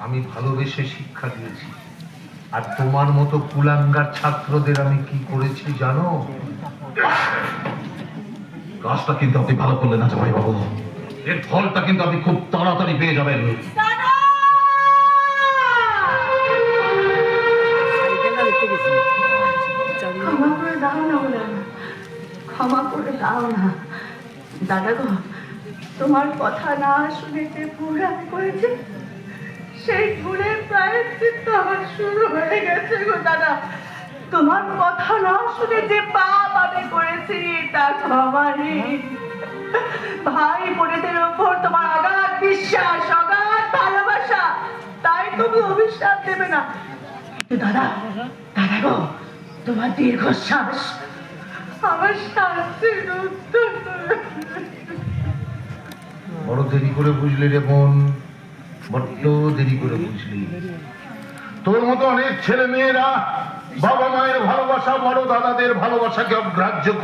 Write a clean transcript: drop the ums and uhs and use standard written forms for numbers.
আমি ভালোবেসে শিক্ষা দিয়েছি, আর তোমার মতো কুলাঙ্গার ছাত্রদের আমি কি করেছি জানো? কাজটা কিন্তু আপনি ভালো করলেন না জামাই বাবু। এর ফলটা কিন্তু আপনি খুব তাড়াতাড়ি পেয়ে যাবেন। ক্ষমা করে দাও না ওরা, ক্ষমা করে দাও না দাদা গো। তোমার কথা না শুনে যে ভুল আমি করেছি, সেই ভুলের প্রায়শ্চিত্ত আমার শুরু হয়ে গেছে গো দাদা। তোমার কথা না শুনে যে পাপ আমি করেছি তা ক্ষমা নেই। ভাই বোনেদের ওপর তোমার অগাধ বিশ্বাস, অগাধ ভালোবাসা, তাই তুমি অভিশাপ দেবে না। কিন্তু দাদা, দাদা গো, তোমার দীর্ঘশ্বাস আমার শান্তির উত্তর। বড় দেরি করে বুঝলি রে বোন, বড্ড দেরি করে বুঝলি। তোর মতো অনেক ছেলে মেয়েরা বাবা মায়ের ভালোবাসা, বড় দাদাদের ভালোবাসাকে অগ্রাহ্য করে